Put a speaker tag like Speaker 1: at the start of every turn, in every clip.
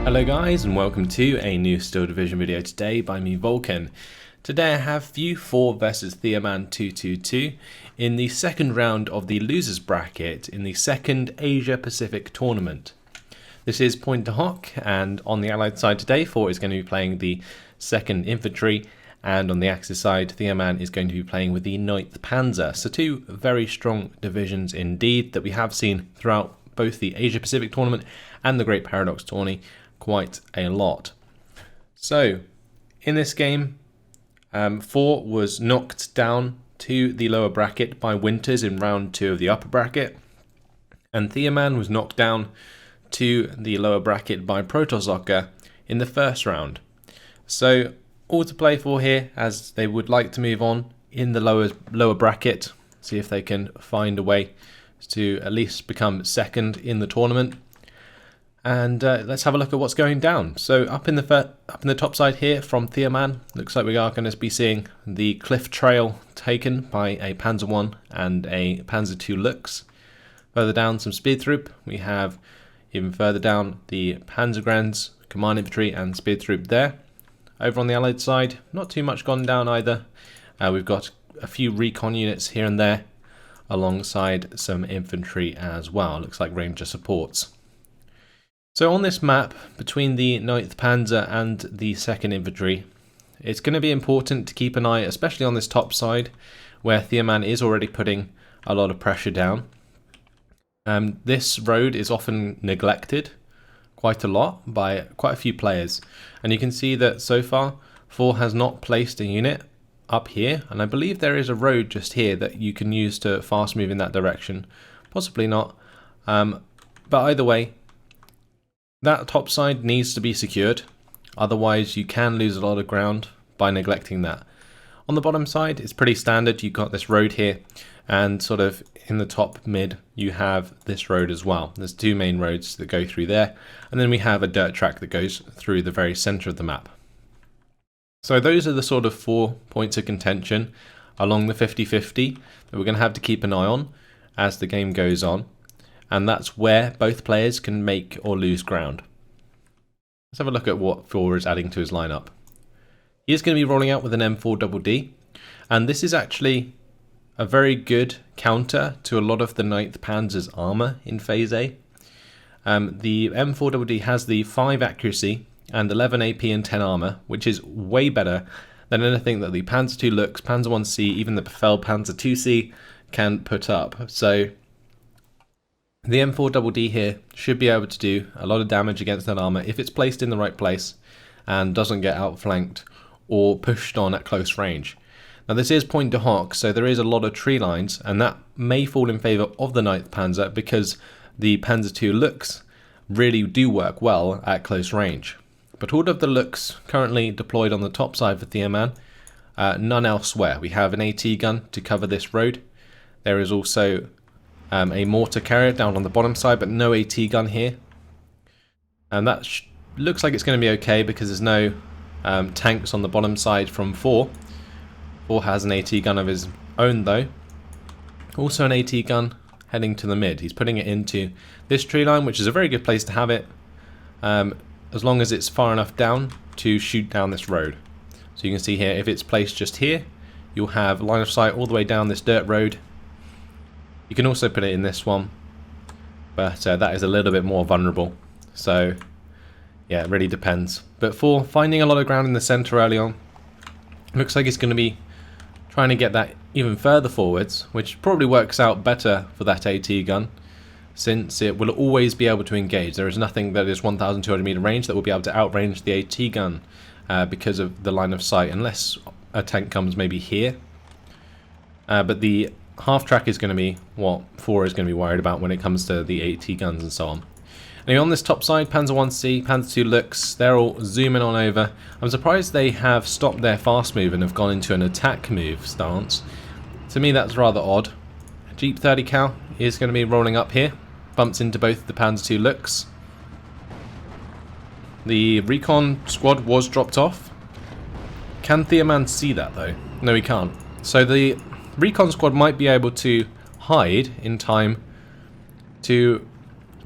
Speaker 1: Hello guys, and welcome to a new Steel Division video today by me, Vulcan. Today I have FoR versus Theoman222 in the second round of the losers bracket in the second Asia Pacific tournament. This is Pointe du Hoc, and on the Allied side today, FoR is going to be playing the 2nd Infantry, and on the Axis side, Theoman is going to be playing with the 9th Panzer. So two very strong divisions indeed that we have seen throughout both the Asia Pacific tournament and the Great Paradox tourney quite a lot. So in this game, FoR was knocked down to the lower bracket by Winters in round 2 of the upper bracket, and Theoman was knocked down to the lower bracket by Protosoccer in the first round. So all to play for here, as they would like to move on in the lower bracket, see if they can find a way to at least become second in the tournament. And let's have a look at what's going down. So up in the top side here from Theoman, looks like we are going to be seeing the cliff trail taken by a Panzer I and a Panzer II Lux. Further down, some Speertrupp. We have even further down the Panzergrenz, Command Infantry and Speertrupp there. Over on the Allied side, not too much gone down either. We've got a few recon units here and there, alongside some infantry as well. Looks like Ranger supports. So on this map, between the 9th Panzer and the 2nd Infantry, it's going to be important to keep an eye, especially on this top side, where Theoman is already putting a lot of pressure down. This road is often neglected quite a lot by quite a few players, and you can see that so far FoR has not placed a unit up here, and I believe there is a road just here that you can use to fast move in that direction. Possibly not, but either way, that top side needs to be secured, otherwise you can lose a lot of ground by neglecting that. On the bottom side, it's pretty standard. You've got this road here, and sort of in the top mid, you have this road as well. There's two main roads that go through there, and then we have a dirt track that goes through the very center of the map. So those are the sort of 4 points of contention along the 50-50 that we're going to have to keep an eye on as the game goes on. And that's where both players can make or lose ground. Let's have a look at what FoR is adding to his lineup. He is going to be rolling out with an M4DD, and this is actually a very good counter to a lot of the 9th Panzer's armor in Phase A. The M4DD has the 5 accuracy and 11 AP and 10 armor, which is way better than anything that the Panzer II Lux, Panzer I-C, even the Befehl Panzer II-C can put up. So the M4DD here should be able to do a lot of damage against that armor if it's placed in the right place and doesn't get outflanked or pushed on at close range. Now this is Pointe du Hoc, so there is a lot of tree lines, and that may fall in favour of the 9th Panzer because the Panzer II Lux really do work well at close range. But all of the Lux currently deployed on the top side for Theoman, none elsewhere. We have an AT gun to cover this road. There is also a mortar carrier down on the bottom side, but no AT gun here. And that looks like it's going to be okay because there's no tanks on the bottom side from FoR. FoR has an AT gun of his own though. Also an AT gun heading to the mid. He's putting it into this tree line, which is a very good place to have it, as long as it's far enough down to shoot down this road. So you can see here, if it's placed just here, you'll have line of sight all the way down this dirt road. You can also put it in this one, but that is a little bit more vulnerable. So yeah, it really depends. But FoR finding a lot of ground in the center early on, looks like it's going to be trying to get that even further forwards, which probably works out better for that AT gun, since it will always be able to engage. There is nothing that is 1,200 meter range that will be able to outrange the AT gun because of the line of sight, unless a tank comes maybe here. But the half track is going to be what FoR is going to be worried about when it comes to the AT guns and so on. Anyway, on this top side, Panzer I-C, Panzer II Lux, they're all zooming on over. I'm surprised they have stopped their fast move and have gone into an attack move stance. To me, that's rather odd. Jeep 30 cal is going to be rolling up here, bumps into both the Panzer II Lux. The recon squad was dropped off. Can Theoman see that though? No, he can't. So the recon squad might be able to hide in time to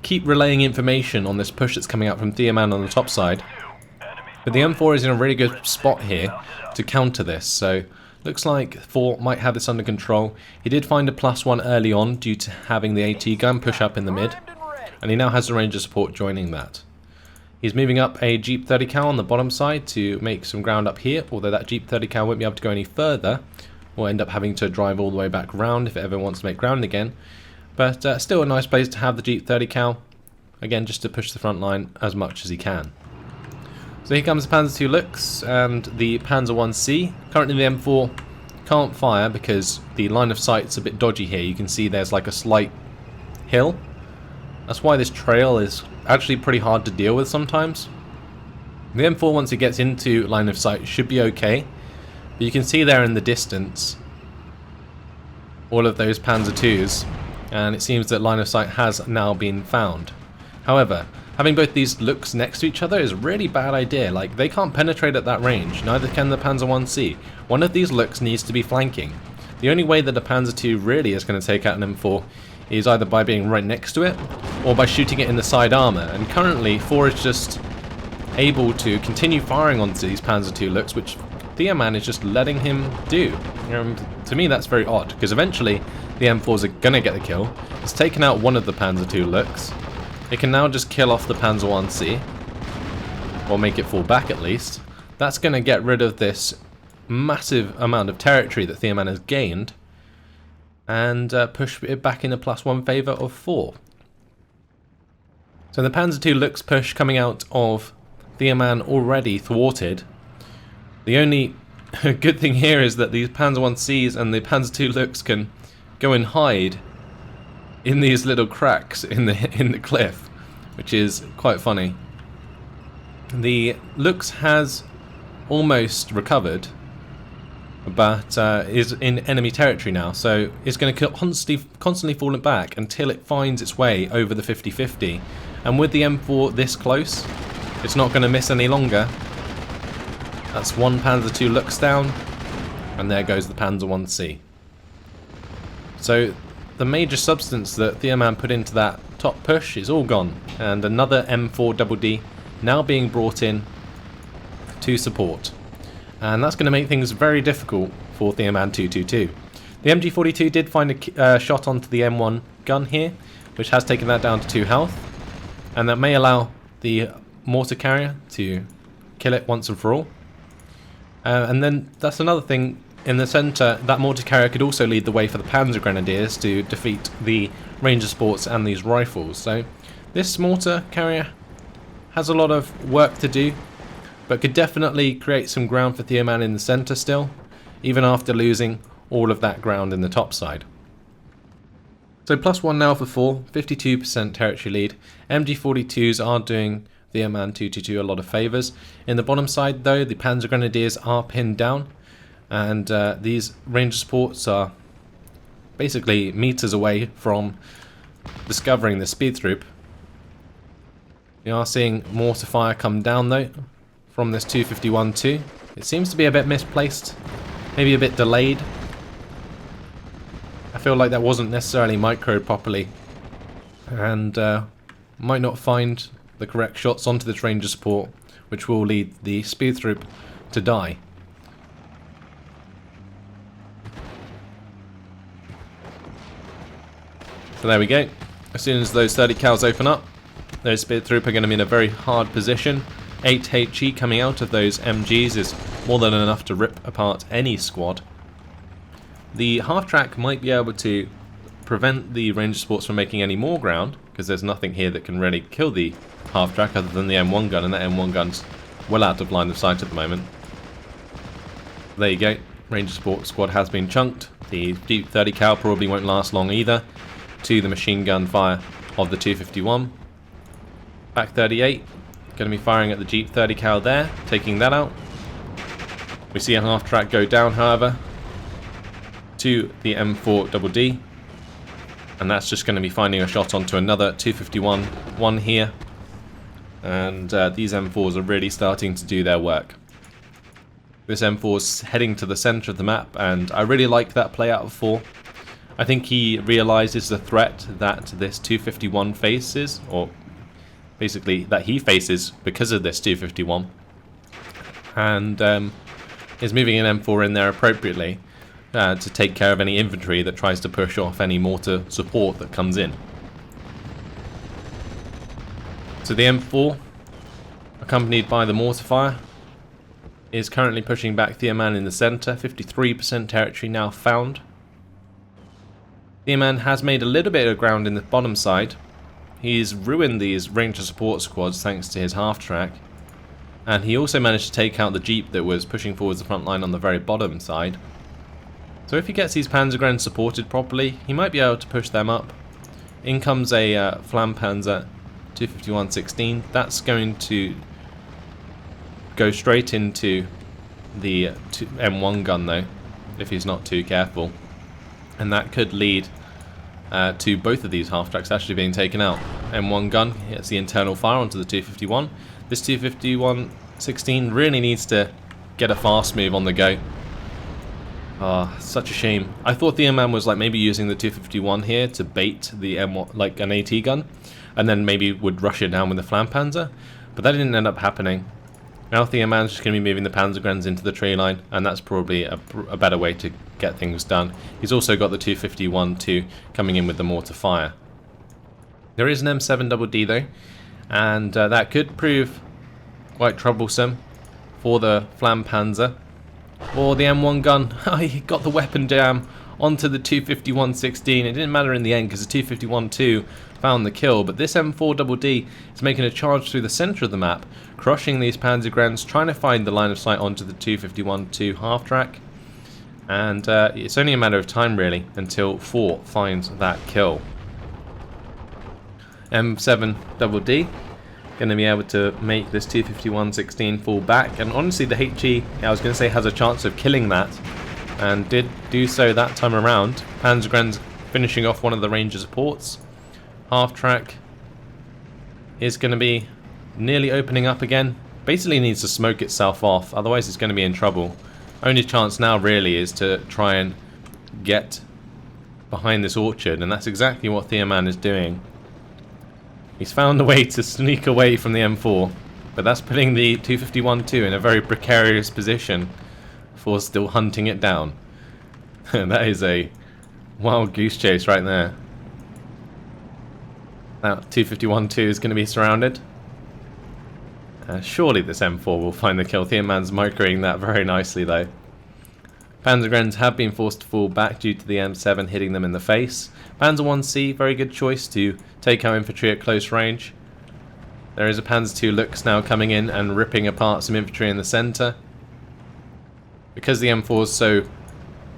Speaker 1: keep relaying information on this push that's coming out from Theoman on the top side. But the M4 is in a really good spot here to counter this, so looks like FoR might have this under control. He did find a +1 early on due to having the AT gun push up in the mid, and he now has the Ranger support joining that. He's moving up a Jeep 30 cal on the bottom side to make some ground up here, although that Jeep 30 cal won't be able to go any further. We'll end up having to drive all the way back round if it ever wants to make ground again. But still a nice place to have the Jeep 30 cal, again just to push the front line as much as he can. So here comes the Panzer II Lux and the Panzer 1C. Currently the M4 can't fire because the line of sight's a bit dodgy here. You can see there's like a slight hill. That's why this trail is actually pretty hard to deal with sometimes. The M4, once it gets into line of sight, should be okay. But you can see there in the distance all of those Panzer IIs, and it seems that line of sight has now been found. However, having both these Lux next to each other is a really bad idea. Like, they can't penetrate at that range, neither can the Panzer 1C. One of these Lux needs to be flanking. The only way that a Panzer II really is going to take out an M4 is either by being right next to it or by shooting it in the side armor, and currently FoR is just able to continue firing onto these Panzer II Lux, which Theoman is just letting him do. To me that's very odd, because eventually the M4s are going to get the kill. It's taken out one of the Panzer II Lux. It can now just kill off the Panzer 1C, or make it fall back at least. That's going to get rid of this massive amount of territory that Theoman has gained, and push it back in a +1 favour of FoR. So the Panzer II Lux push coming out of Theoman already thwarted. The only good thing here is that these Panzer 1Cs and the Panzer II Lux can go and hide in these little cracks in the cliff, which is quite funny. The Lux has almost recovered, but is in enemy territory now, so it's going to constantly fall back until it finds its way over the 50-50. And with the M4 this close, it's not going to miss any longer. That's one Panzer II Lux down, and there goes the Panzer 1C. So the major substance that Theoman put into that top push is all gone, and another M4DD now being brought in to support. And that's going to make things very difficult for Theoman222. The MG42 did find a shot onto the M1 gun here, which has taken that down to 2 health, and that may allow the mortar carrier to kill it once and for all. And then that's another thing, in the centre, that mortar carrier could also lead the way for the Panzer Grenadiers to defeat the Ranger Sports and these rifles. So this mortar carrier has a lot of work to do, but could definitely create some ground for Theoman in the centre still, even after losing all of that ground in the top side. So +1 now for FoR, 52% territory lead. MG42s are doing Theoman222 a lot of favours. In the bottom side though, the Panzer Grenadiers are pinned down, and these Ranger Sports are basically meters away from discovering the speed troop. We are seeing mortar fire come down though from this 251-2. It seems to be a bit misplaced, maybe a bit delayed. I feel like that wasn't necessarily microed properly, and might not find the correct shots onto this Ranger support, which will lead the speed troop to die. So there we go. As soon as those 30 cals open up, those speed troop are going to be in a very hard position. 8 HE coming out of those MGs is more than enough to rip apart any squad. The half-track might be able to prevent the Ranger Sports from making any more ground, because there's nothing here that can really kill the half-track other than the M1 gun, and that M1 gun's well out of line of sight at the moment. There you go, Ranger Sports squad has been chunked. The Jeep 30 cal probably won't last long either, to the machine gun fire of the 251. Back 38, going to be firing at the Jeep 30 cal there, taking that out. We see a half-track go down, however, to the M4DD, and that's just going to be finding a shot onto another 251-1 here, and these M4s are really starting to do their work. This M4's heading to the centre of the map, and I really like that play out of FoR. I think he realizes the threat that this 251 faces, or basically that he faces because of this 251, and is moving an M4 in there appropriately to take care of any infantry that tries to push off any mortar support that comes in. So the M4, accompanied by the mortar fire, is currently pushing back Theoman in the centre. 53% territory now found. Theoman has made a little bit of ground in the bottom side. He's ruined these Ranger support squads thanks to his half-track. And he also managed to take out the Jeep that was pushing forwards the front line on the very bottom side. So if he gets these Panzergrenadiers supported properly, he might be able to push them up. In comes a Flampanzer 251-16. That's going to go straight into the M1 gun though, if he's not too careful. And that could lead to both of these half-tracks actually being taken out. M1 gun hits the internal fire onto the 251. This 251-16 really needs to get a fast move on the go. Ah, such a shame. I thought Theoman was like maybe using the 251 here to bait the M1, like an AT gun, and then maybe would rush it down with the Flampanzer, but that didn't end up happening. Now Theoman's just going to be moving the Panzergrenadiers into the tree line, and that's probably a better way to get things done. He's also got the 251-2 coming in with the mortar fire. There is an M7DD though, and that could prove quite troublesome for the Flampanzer. Or the M1 gun. He got the weapon jam onto the 251-16. It didn't matter in the end because the 251-2 found the kill, but this M4DD is making a charge through the centre of the map, crushing these Panzergrenadiers, trying to find the line of sight onto the 251-2 half-track. And it's only a matter of time really until FoR finds that kill. M7DD going to be able to make this 251-16 fall back, and honestly the HE, I was going to say, has a chance of killing that, and did do so that time around. Panzergrenadiers finishing off one of the Ranger supports. Half-track is going to be nearly opening up again. Basically needs to smoke itself off, otherwise it's going to be in trouble. Only chance now really is to try and get behind this orchard, and that's exactly what Theoman is doing. He's found a way to sneak away from the M4, but that's putting the 251-2 in a very precarious position for still hunting it down. That is a wild goose chase right there. That 251-2 is going to be surrounded. Surely this M4 will find the kill. Theoman's microing that very nicely though. Panzergrenadiers have been forced to fall back due to the M7 hitting them in the face. Panzer 1C, very good choice to take out infantry at close range. There is a Panzer 2 Lux now coming in and ripping apart some infantry in the centre. Because the M4 is so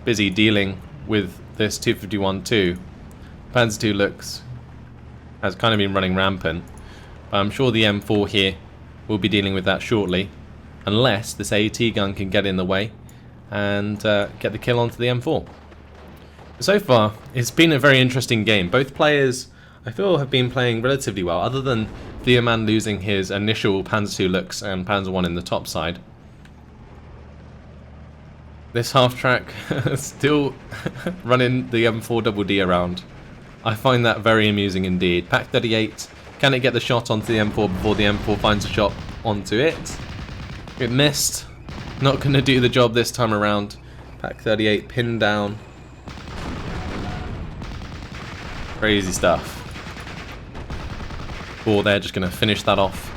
Speaker 1: busy dealing with this 251-2, Panzer 2 Lux has kind of been running rampant. But I'm sure the M4 here will be dealing with that shortly, unless this AT gun can get in the way and get the kill onto the M4. So far, it's been a very interesting game. Both players, I feel, have been playing relatively well, other than Theoman losing his initial Panzer 2 Lux and Panzer 1 in the top side. This half-track still running the M4DD around. I find that very amusing indeed. Pack 38, can it get the shot onto the M4 before the M4 finds a shot onto it? It missed. Not going to do the job this time around. Pack 38 pinned down. Crazy stuff. FoR there just going to finish that off.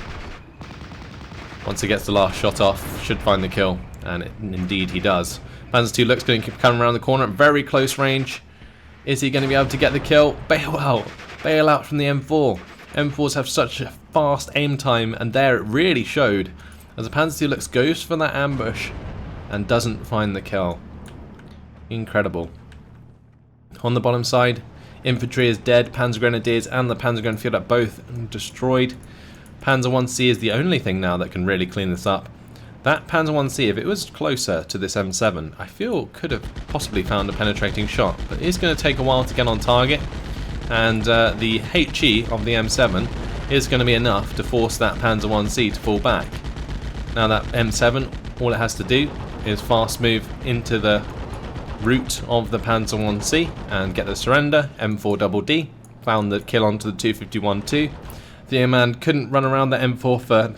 Speaker 1: Once he gets the last shot off, should find the kill. And indeed he does. Panzer 2 Lux going to keep coming around the corner at very close range. Is he going to be able to get the kill? Bail out. Bail out from the M4. M4s have such a fast aim time, and there it really showed, as the Panzer 2 Lux goes for that ambush and doesn't find the kill. Incredible. On the bottom side, infantry is dead. Panzergrenadiers and the Panzergrenadier are both destroyed. Panzer 1C is the only thing now that can really clean this up. That Panzer 1C, if it was closer to this M7, I feel could have possibly found a penetrating shot, but it's going to take a while to get on target, and the HE of the M7 is going to be enough to force that Panzer 1C to fall back. Now that M7, all it has to do is fast move into the route of the Panzer 1C and get the surrender. M4DD found the kill onto the 251-2. Theoman couldn't run around the M4 for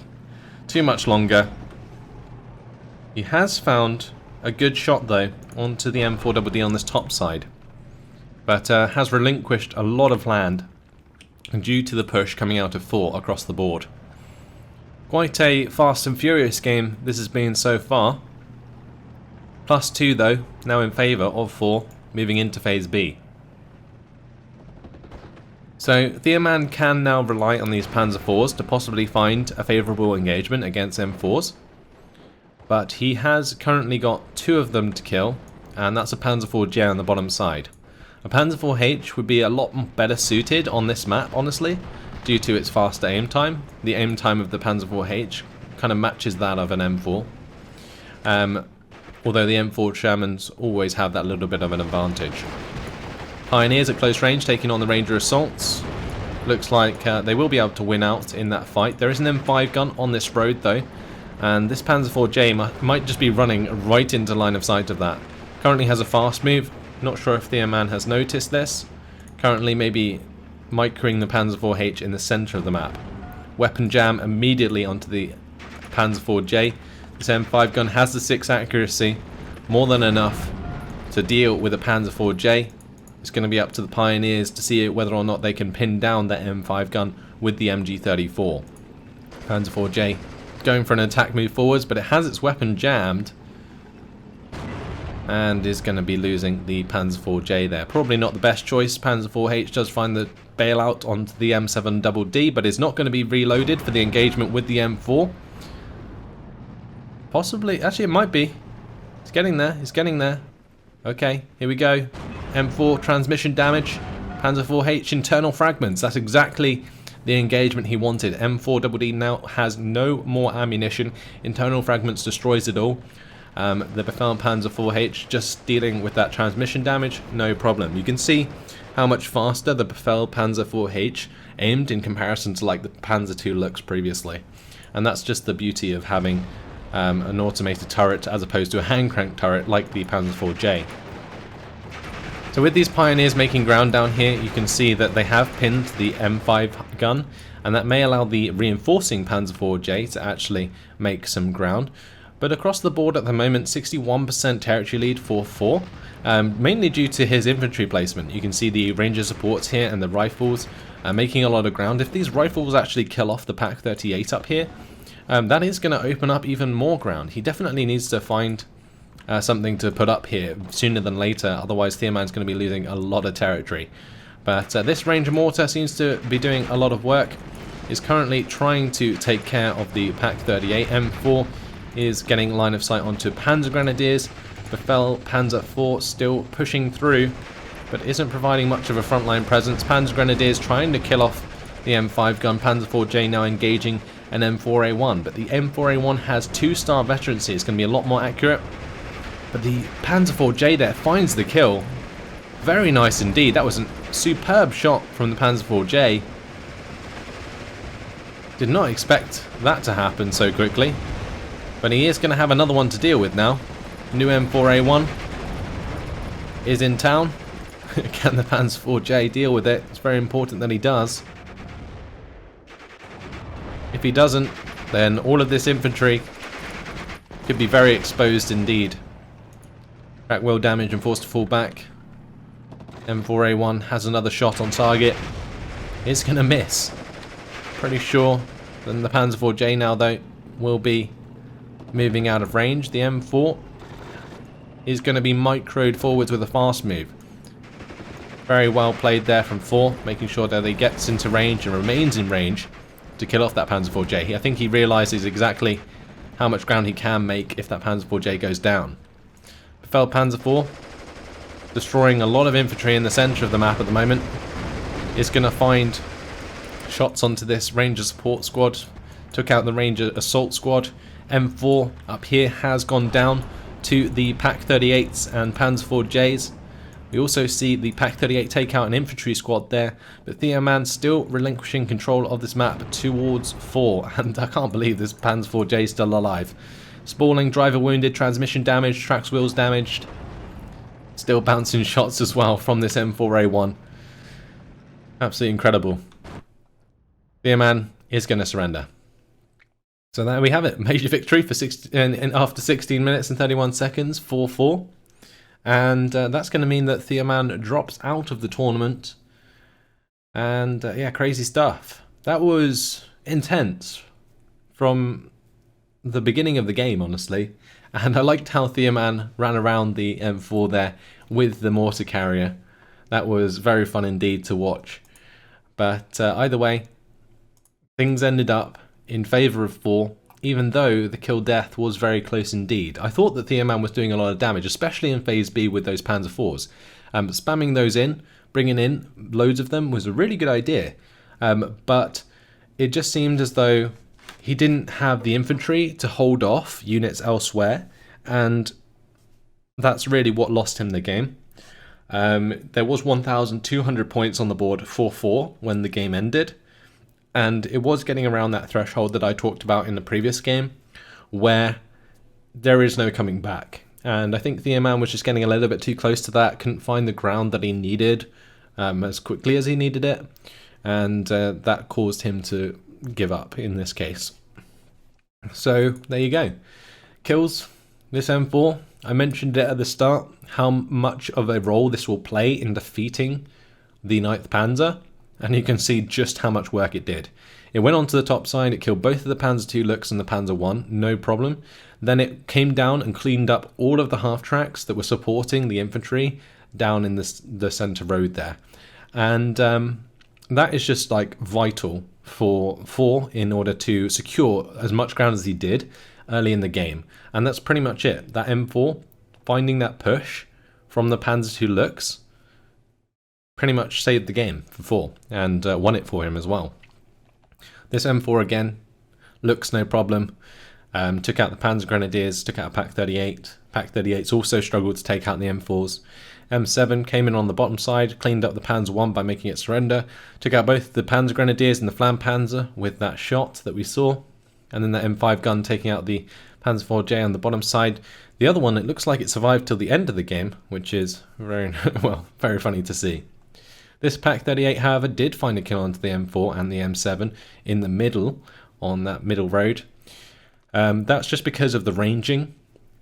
Speaker 1: too much longer. He has found a good shot though onto the M4DD on this top side, but has relinquished a lot of land due to the push coming out of FoR across the board. Quite a fast and furious game this has been so far. +2 though, now in favour of FoR, moving into Phase B. So Theoman can now rely on these Panzer IVs to possibly find a favourable engagement against M4s. But he has currently got 2 of them to kill, and that's a Panzer IV-J on the bottom side. A Panzer IV-H would be a lot better suited on this map, honestly, due to its faster aim time. The aim time of the Panzer IV-H kind of matches that of an M4. Although the M4 Shermans always have that little bit of an advantage. Pioneers at close range taking on the Ranger Assaults. Looks like they will be able to win out in that fight. There is an M5 gun on this road though, and this Panzer IV-J might just be running right into line of sight of that. Currently has a fast move. Not sure if Theoman has noticed this. Currently maybe microing the Panzer IV-H in the centre of the map. Weapon jam immediately onto the Panzer IV-J. This M5 gun has the 6 accuracy, more than enough to deal with a Panzer IV-J. It's going to be up to the Pioneers to see whether or not they can pin down that M5 gun with the MG34. Panzer IV-J going for an attack move forwards, but it has its weapon jammed and is going to be losing the Panzer IV-J there. Probably not the best choice. Panzer IV-H does find the bailout onto the M7DD, but is not going to be reloaded for the engagement with the M4. Possibly, actually it might be. It's getting there, it's getting there. Okay, here we go. M4 transmission damage, Panzer IV-H internal fragments. That's exactly the engagement he wanted. M4DD now has no more ammunition. Internal fragments destroys it all. The Befehl Panzer IV-H just dealing with that transmission damage, no problem. You can see how much faster the Befehl Panzer IV-H aimed in comparison to like the Panzer II looks previously. And that's just the beauty of having an automated turret as opposed to a hand crank turret like the Panzer IV-J. So with these Pioneers making ground down here, you can see that they have pinned the M5 gun, and that may allow the reinforcing Panzer IV-J to actually make some ground. But across the board at the moment, 61% territory lead for FoR, mainly due to his infantry placement. You can see the Ranger supports here and the rifles making a lot of ground. If these rifles actually kill off the PaK-38 up here, that is going to open up even more ground. He definitely needs to find something to put up here sooner than later, otherwise Theoman's going to be losing a lot of territory. But this Ranger mortar seems to be doing a lot of work. Is currently trying to take care of the PaK-38. M4 is getting line of sight onto Panzer Grenadiers. Befehl Panzer IV still pushing through, but isn't providing much of a frontline presence. Panzer Grenadiers trying to kill off the M5 gun. Panzer IV-J now engaging an M4A1, but the M4A1 has 2-star veterancy. It's going to be a lot more accurate. But the Panzer IV-J there finds the kill. Very nice indeed. That was a superb shot from the Panzer IV-J. Did not expect that to happen so quickly. But he is going to have another one to deal with now. New M4A1 is in town. Can the Panzer IV-J deal with it? It's very important that he does. If he doesn't, then all of this infantry could be very exposed indeed. Crack well damage and forced to fall back. M4A1 has another shot on target. It's going to miss. Pretty sure then the Panzer IV-J now though will be moving out of range. The M4 is going to be microed forwards with a fast move. Very well played there from FoR, making sure that he gets into range and remains in range to kill off that Panzer IV-J. I think he realizes exactly how much ground he can make if that Panzer IV-J goes down. Befehl Panzer IV destroying a lot of infantry in the center of the map at the moment. Is going to find shots onto this Ranger support squad. Took out the Ranger assault squad. M4 up here has gone down to the PaK-38s and Panzer IV-Js. We also see the PaK-38 take out an infantry squad there, but Theoman still relinquishing control of this map towards FoR, and I can't believe this Panzer IV-J is still alive. Spalling, driver wounded, transmission damaged, tracks wheels damaged. still bouncing shots as well from this M4A1. Absolutely incredible. Theoman is going to surrender. So there we have it. Major victory for after 16 minutes and 31 seconds, 4-4. And that's going to mean that Theoman drops out of the tournament. And yeah, crazy stuff. That was intense from the beginning of the game, honestly. And I liked how Theoman ran around the M4 there with the mortar carrier. That was very fun indeed to watch. But either way, things ended up in favour of FoR, even though the kill death was very close indeed. I thought that Theoman was doing a lot of damage, especially in Phase B with those Panzer IVs. Spamming those in, bringing in loads of them was a really good idea. But it just seemed as though he didn't have the infantry to hold off units elsewhere, and that's really what lost him the game. There was 1,200 points on the board for FoR when the game ended, and it was getting around that threshold that I talked about in the previous game, where there is no coming back. And I think Theoman was just getting a little bit too close to that, couldn't find the ground that he needed as quickly as he needed it, and that caused him to give up in this case. So there you go. Kills this M4. I mentioned it at the start, how much of a role this will play in defeating the 9th Panzer, and you can see just how much work it did. It went onto the top side, it killed both of the Panzer II Lux and the Panzer I, no problem. Then it came down and cleaned up all of the half-tracks that were supporting the infantry down in the centre road there. And that is just like vital for FoR in order to secure as much ground as he did early in the game. And that's pretty much it. That M4, finding that push from the Panzer II Lux, pretty much saved the game for FoR and won it for him as well. This M4 again, Lux no problem. Took out the Panzer Grenadiers, took out Pak 38. Pak 38's also struggled to take out the M4s. M7 came in on the bottom side, cleaned up the Panzer I by making it surrender, took out both the Panzer Grenadiers and the Flampanzer with that shot that we saw, and then the M5 gun taking out the Panzer IV-J on the bottom side. The other one, it looks like it survived till the end of the game, which is very, well, very funny to see. This Pak 38, however, did find a kill onto the M4 and the M7 in the middle, on that middle road. That's just because of the ranging.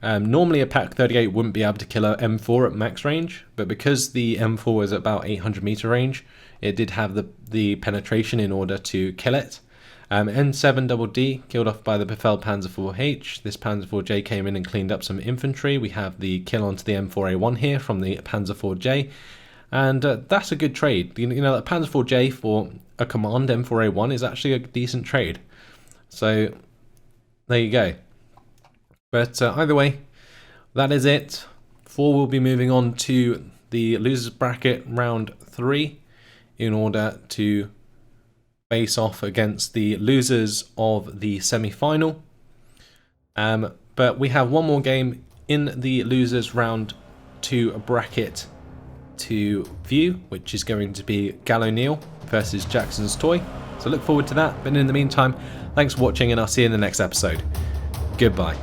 Speaker 1: Normally a Pak 38 wouldn't be able to kill a M4 at max range, but because the M4 was about 800 meter range, it did have the penetration in order to kill it. N7DD killed off by the Befehl Panzer IV-H. This Panzer IV-J came in and cleaned up some infantry. We have the kill onto the M4A1 here from the Panzer IV-J, and that's a good trade. You know, that Panzer IV-J for a command M4A1 is actually a decent trade. So there you go. But either way, that is it. FoR will be moving on to the losers bracket round 3 in order to face off against the losers of the semi-final. But we have one more game in the losers round 2 bracket to view, which is going to be Gallo Neal versus Jackson's Toy. So look forward to that. But in the meantime, thanks for watching, and I'll see you in the next episode. Goodbye.